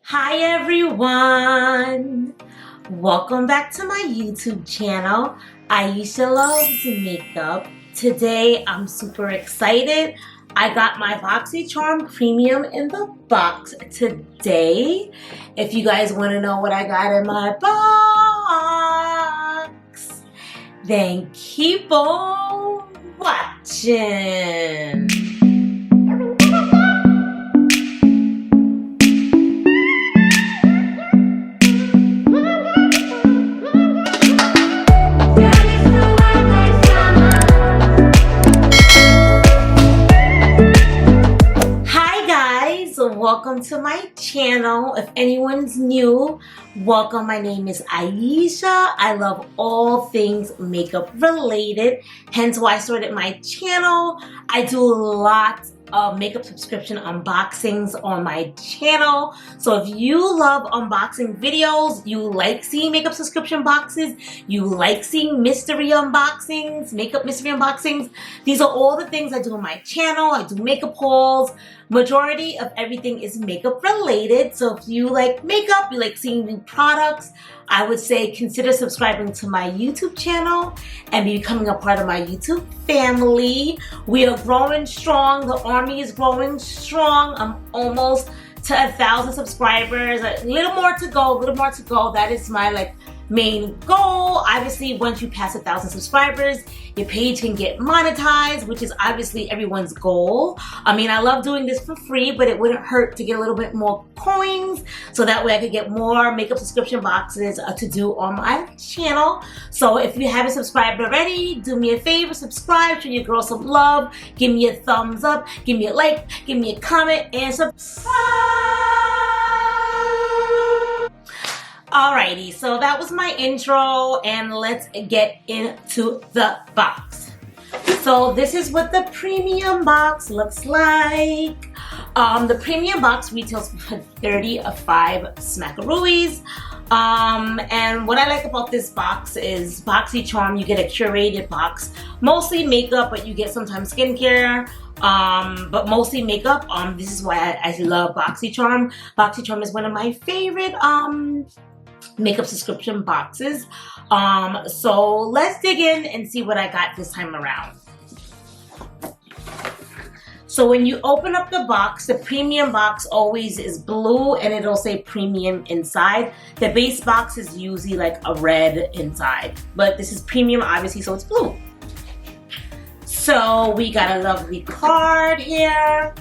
Hi everyone! Welcome back to my YouTube channel, Aisha Loves Makeup. Today I'm super excited. I got my BOXYCHARM Premium in the box today. If you guys want to know what I got in my box, then keep on watching. Welcome to my channel. If anyone's new, welcome. My name is Aisha. I love all things makeup related, hence why I started my channel. I do lots of makeup subscription unboxings on my channel. So if you love unboxing videos, you like seeing makeup subscription boxes, you like seeing mystery unboxings, makeup mystery unboxings, these are all the things I do on my channel. I do makeup hauls. Majority of everything is makeup related. So if you like makeup, you like seeing new products, I would say consider subscribing to my YouTube channel and becoming a part of my YouTube family. We are growing strong. The army is growing strong. I'm almost to 1,000 subscribers. A little more to go, That is my main goal. Obviously, once you pass 1,000 subscribers, your page can get monetized, which is obviously everyone's goal. I mean, I love doing this for free, but it wouldn't hurt to get a little bit more coins, so that way I could get more makeup subscription boxes to do on my channel. So if you haven't subscribed already, do me a favor, subscribe, show your girl some love, give me a thumbs up, give me a like, give me a comment, and subscribe. Alrighty, so that was my intro, and let's get into the box. So this is what the premium box looks like. The premium box retails for 35 smackaroos. And what I like about this box is BOXYCHARM, you get a curated box. Mostly makeup, but you get sometimes skincare. But mostly makeup. This is why I love BOXYCHARM. BOXYCHARM is one of my favorite makeup subscription boxes. So let's dig in and see what I got this time around. So when you open up the box, the premium box always is blue and it'll say premium inside. The base box is usually like a red inside, but this is premium obviously, so it's blue. So we got a lovely card here.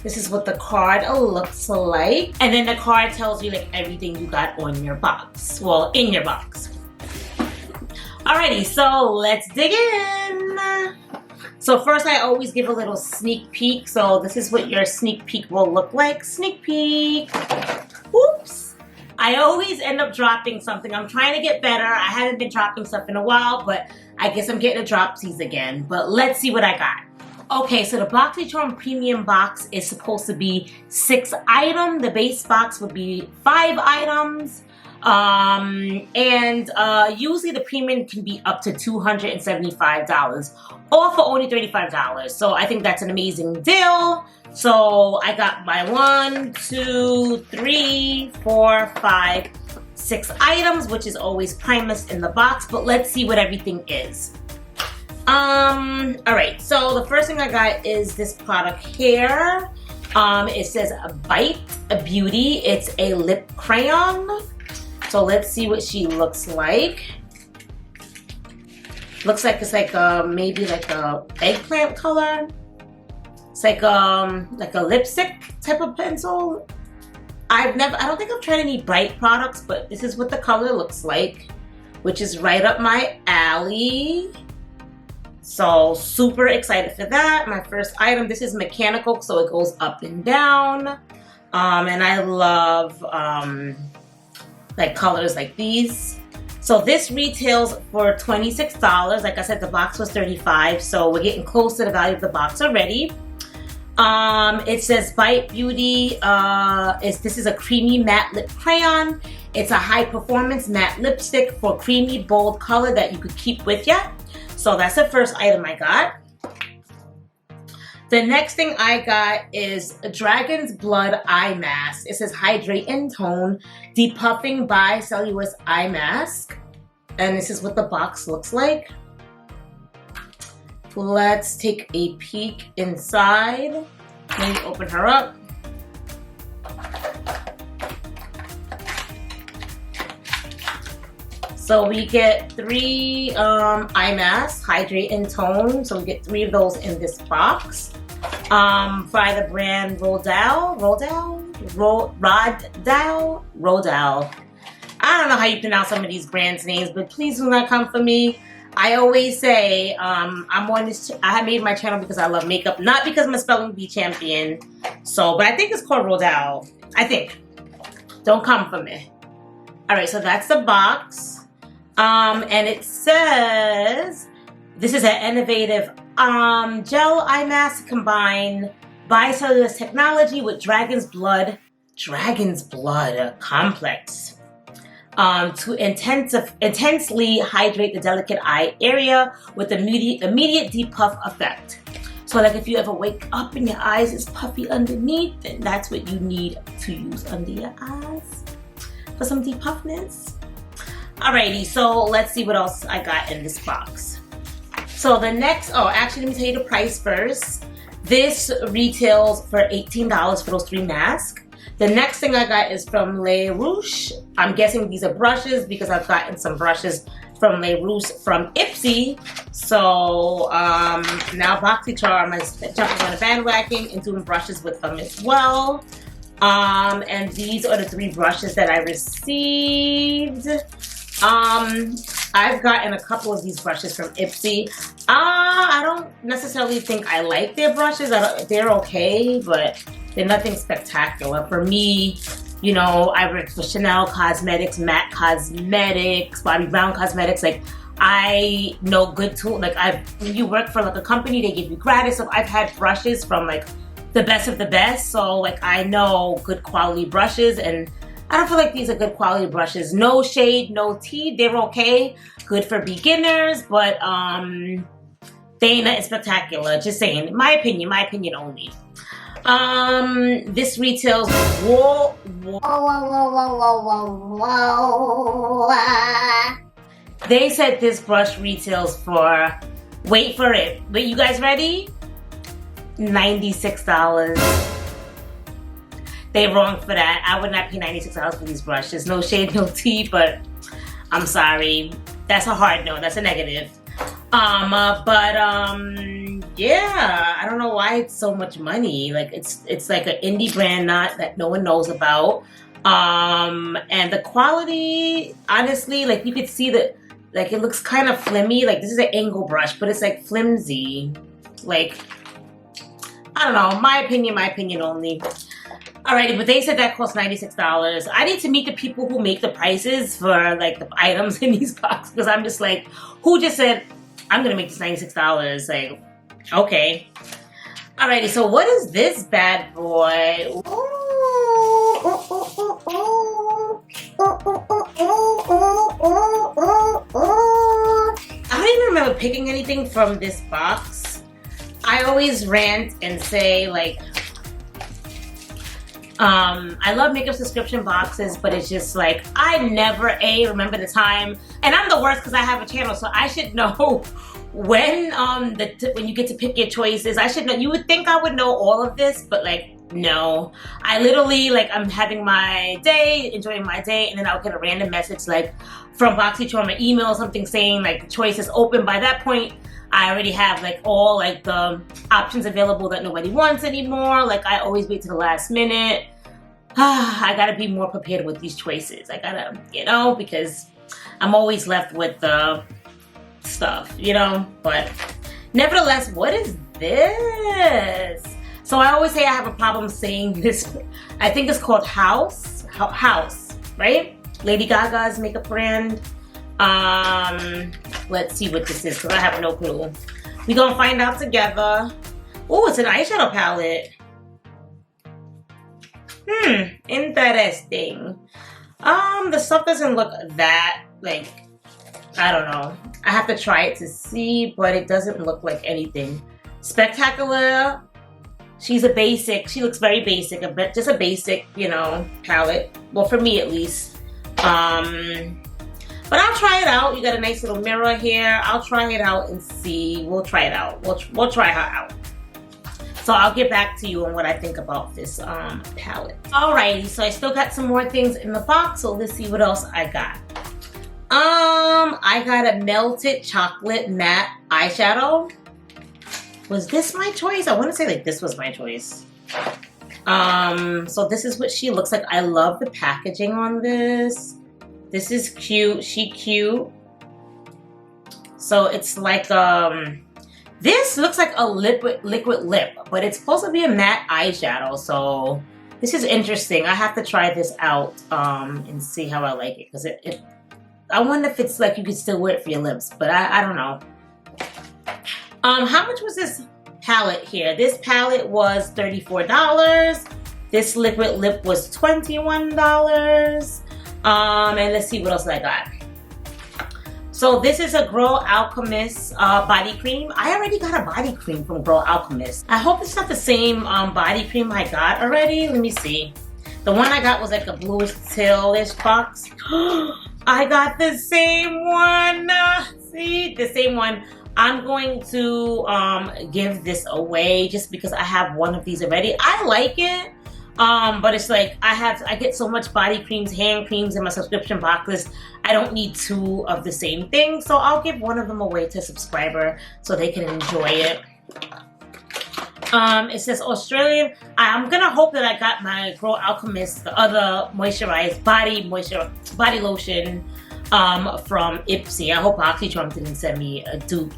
This is what the card looks like. And then the card tells you everything you got on your box. Well, in your box. Alrighty, so let's dig in. So first I always give a little sneak peek. So this is what your sneak peek will look like. Sneak peek. Oops. I always end up dropping something. I'm trying to get better. I haven't been dropping stuff in a while, but I guess I'm getting a dropsies again. But let's see what I got. Okay, so the BOXYCHARM Premium box is supposed to be 6 items. The base box would be 5 items. Usually the premium can be up to $275 or for only $35. So I think that's an amazing deal. So I got my 1, 2, 3, 4, 5, 6 items, which is always primus in the box, but let's see what everything is. Alright, so the first thing I got is this product here. It says Bite a Beauty. It's a lip crayon. So let's see what she looks like. Looks like it's maybe a eggplant color. It's like a lipstick type of pencil. I don't think I've tried any Bite products, but this is what the color looks like, which is right up my alley. So super excited for that. My first item, this is mechanical, so it goes up and down. And I love colors like these. So this retails for $26. Like I said, the box was $35, so we're getting close to the value of the box already. It says Bite Beauty. This is a creamy matte lip crayon. It's a high performance matte lipstick for creamy bold color that you could keep with you. So that's the first item I got. The next thing I got is a Dragon's Blood Eye Mask. It says Hydrate and Tone Depuffing Bicellulose Eye Mask. And this is what the box looks like. Let's take a peek inside. Let me open her up. So we get 3 eye masks, Hydrate and Tone. So we get 3 of those in this box. By the brand Rodal. I don't know how you pronounce some of these brands' names, but please do not come for me. I always say I made my channel because I love makeup, not because I'm a spelling bee champion. So, but I think it's called Rodal. I think. Don't come for me. All right, so that's the box. And it says this is an innovative gel eye mask combine bicellulose technology with Dragon's Blood complex to intensely hydrate the delicate eye area with immediate depuff effect. So like if you ever wake up and your eyes is puffy underneath, then that's what you need to use under your eyes for some depuffness. Alrighty, so let's see what else I got in this box. So the next, actually let me tell you the price first. This retails for $18 for those 3 masks. The next thing I got is from Le Rouge. I'm guessing these are brushes because I've gotten some brushes from Le Rouge from Ipsy. So now BOXYCHARM is jumping on the bandwagon and doing brushes with them as well. And these are the 3 brushes that I received. I've gotten a couple of these brushes from Ipsy. I don't necessarily think I like their brushes. They're okay, but they're nothing spectacular. For me, you know, I work for Chanel Cosmetics, MAC Cosmetics, Bobbi Brown Cosmetics. Like, I know good tools. Like, when you work for like a company, they give you gratis. So I've had brushes from like the best of the best. So like, I know good quality brushes, and I don't feel like these are good quality brushes. No shade, no tea. They're okay. Good for beginners, but they ain't nothing spectacular. Just saying, my opinion only. This retails They said this brush retails for, wait for it. Wait, you guys ready? $96. They wrong for that. I would not pay $96 for these brushes. No shade, no tea, but I'm sorry. That's a hard no. That's a negative. Yeah, I don't know why it's so much money. Like it's like an indie brand that no one knows about. And the quality, honestly, like you could see that, like it looks kind of flimmy. Like this is an angle brush, but it's like flimsy. Like, I don't know. My opinion only. Alrighty, but they said that cost $96. I need to meet the people who make the prices for like the items in these boxes, because I'm just like, who just said, I'm gonna make this $96? Like, okay. Alrighty, so what is this bad boy? I don't even remember picking anything from this box. I always rant and say like, I love makeup subscription boxes, but it's just like, I never remember the time, and I'm the worst because I have a channel, so I should know when when you get to pick your choices. I should know. You would think I would know all of this, but like, no. I literally, like, I'm having my day, enjoying my day, and then I'll get a random message like from BOXYCHARM, an email or something saying like the choice is open. By that point, I already have like all like the options available that nobody wants anymore. Like, I always wait to the last minute. I gotta be more prepared with these choices. I gotta, you know, because I'm always left with the stuff, you know. But nevertheless, what is this? So I always say I have a problem saying this. I think it's called House, right? Lady Gaga's makeup brand. Let's see what this is, because I have no clue. We're gonna find out together. Oh, it's an eyeshadow palette. Interesting. The stuff doesn't look that, like, I don't know. I have to try it to see, but it doesn't look like anything spectacular. she's a basic, she looks very basic, just a basic, you know, palette. Well, for me at least. But I'll try it out. You got a nice little mirror here. I'll try it out and see. We'll try it out. We'll try her out. So I'll get back to you on what I think about this palette. Alrighty, so I still got some more things in the box, so let's see what else I got. I got a melted chocolate matte eyeshadow. Was this my choice? I want to say like this was my choice. So this is what she looks like. I love the packaging on this. This is cute. She cute. So it's like this looks like a liquid lip, but it's supposed to be a matte eyeshadow. So this is interesting. I have to try this out and see how I like it, because I wonder if it's like you could still wear it for your lips, but I don't know. How much was this palette here? This palette was $34. This liquid lip was $21. And let's see what else I got. So this is a Girl Alchemist body cream. I already got a body cream from Girl Alchemist. I hope it's not the same body cream I got already. Let me see. The one I got was like a bluish tealish box. I got the same one. See, the same one. I'm going to give this away just because I have one of these already. I like it, but it's like I get so much body creams, hand creams in my subscription boxes. I don't need two of the same thing, so I'll give one of them away to a subscriber so they can enjoy it. It says Australian. I'm gonna hope that I got my Girl Alchemist, the other moisturized body lotion from Ipsy. I hope BOXYCHARM didn't send me a dupe,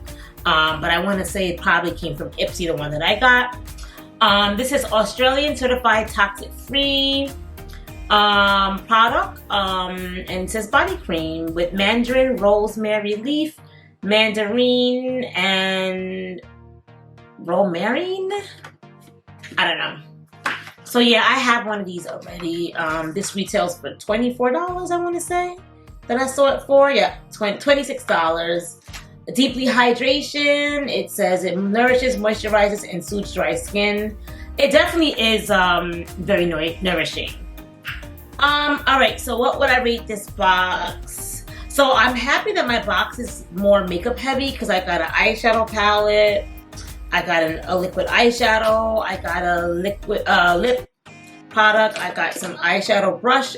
but I want to say it probably came from Ipsy, the one that I got. This is Australian certified toxic free product, and it says body cream with mandarin, rosemary leaf, mandarin, and romarine. I don't know. So yeah, I have one of these already. This retails for $24, I want to say. That I saw it for, yeah, $26. Deeply hydration. It says it nourishes, moisturizes, and soothes dry skin. It definitely is very nourishing. All right, so what would I rate this box? So I'm happy that my box is more makeup heavy because I got an eyeshadow palette. I got a liquid eyeshadow. I got a liquid lip product. I got some eyeshadow brush,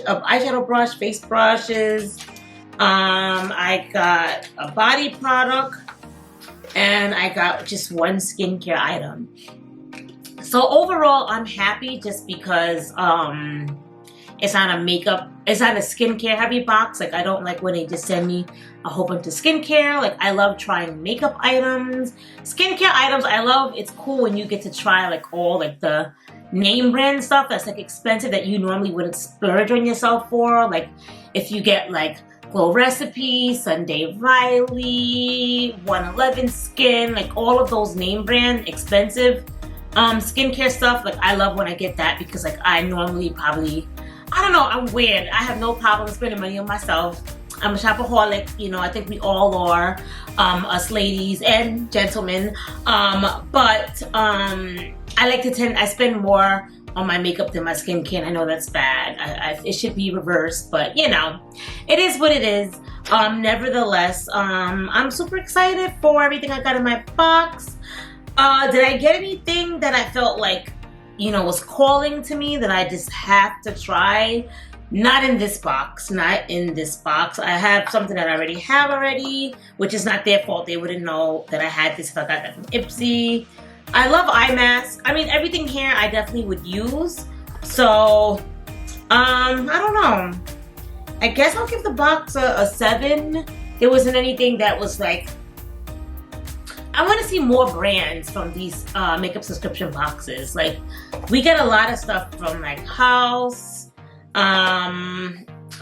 face brushes. I got a body product, and I got just one skincare item. So overall, I'm happy just because it's not a skincare heavy box. Like, I don't like when they just send me a whole bunch of skincare. Like, I love trying makeup items. Skincare items, I love. It's cool when you get to try like all like the name brand stuff that's like expensive that you normally wouldn't splurge on yourself for. Like, if you get like Glow Recipe, Sunday Riley, 111 Skin, like all of those name brand expensive skincare stuff. Like, I love when I get that because like I normally probably, I don't know, I'm weird. I have no problem spending money on myself. I'm a shopaholic, you know, I think we all are, us ladies and gentlemen. But I spend more on my makeup than my skincare, and I know that's bad. It should be reversed, but you know, it is what it is. Nevertheless, I'm super excited for everything I got in my box. Did I get anything that I felt like, you know, was calling to me that I just have to try? Not in this box, not in this box. I have something that I already have already, which is not their fault. They wouldn't know that I had this if I got that from Ipsy. I love eye masks. I mean, everything here I definitely would use. So, I don't know. I guess I'll give the box a 7. There wasn't anything that was like, I want to see more brands from these makeup subscription boxes. Like, we get a lot of stuff from like House.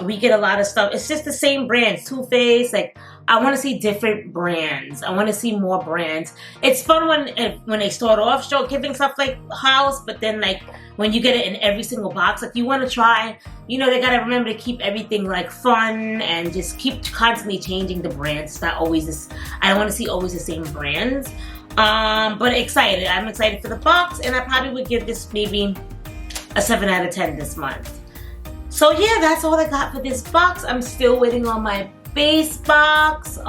We get a lot of stuff. It's just the same brands. Too Faced. Like, I want to see different brands. I want to see more brands. It's fun when they start off giving stuff like House, but then like when you get it in every single box, like you want to try, you know, they got to remember to keep everything like fun and just keep constantly changing the brands. It's not always this, I don't want to see always the same brands. But excited. I'm excited for the box, and I probably would give this maybe a 7 out of 10 this month. So yeah, that's all I got for this box. I'm still waiting on my base box,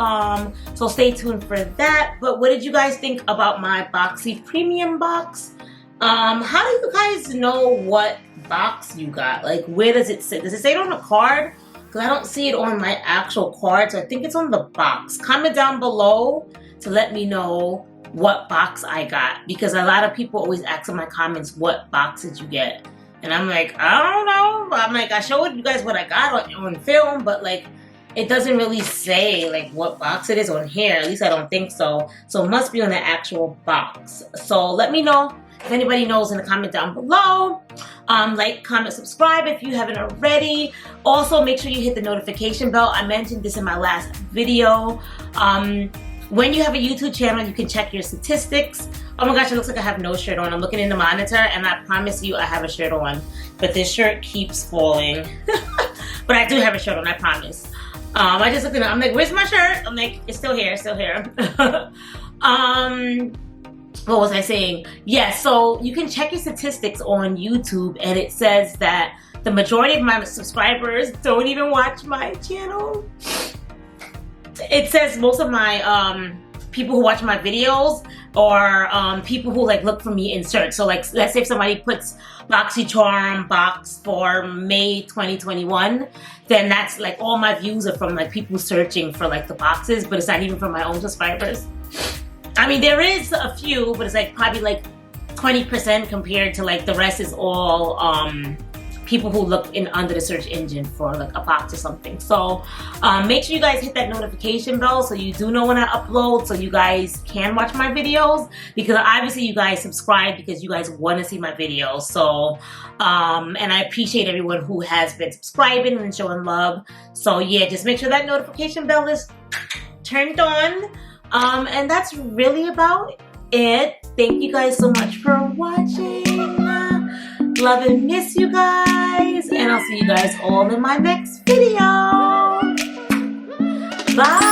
so stay tuned for that. But what did you guys think about my Boxy Premium box? How do you guys know what box you got? Like, where does it sit? Does it say it on the card? Because I don't see it on my actual card, so I think it's on the box. Comment down below to let me know what box I got, because a lot of people always ask in my comments, what box did you get? And I'm like, I don't know. I'm like, I showed you guys what I got on film, but like, it doesn't really say like what box it is on here. At least I don't think so. So it must be on the actual box. So let me know if anybody knows in the comment down below. Like, comment, subscribe if you haven't already. Also, make sure you hit the notification bell. I mentioned this in my last video. When you have a YouTube channel, you can check your statistics. Oh my gosh, it looks like I have no shirt on. I'm looking in the monitor, and I promise you I have a shirt on. But this shirt keeps falling. But I do have a shirt on, I promise. I just looked at it. I'm like, where's my shirt? I'm like, it's still here, it's still here. What was I saying? Yeah, so you can check your statistics on YouTube, and it says that the majority of my subscribers don't even watch my channel. It says most of my people who watch my videos are people who like look for me in search. So like, let's say if somebody puts BOXYCHARM box for May 2021, then that's like all my views are from like people searching for like the boxes, but it's not even from my own subscribers. I mean, there is a few, but it's like probably like 20% compared to like the rest is all people who look in under the search engine for like a box or something. So make sure you guys hit that notification bell so you do know when I upload, so you guys can watch my videos, because obviously you guys subscribe because you guys want to see my videos. So and I appreciate everyone who has been subscribing and showing love. So yeah, just make sure that notification bell is turned on. And that's really about it. Thank you guys so much for watching. Love and miss you guys, and I'll see you guys all in my next video. Bye.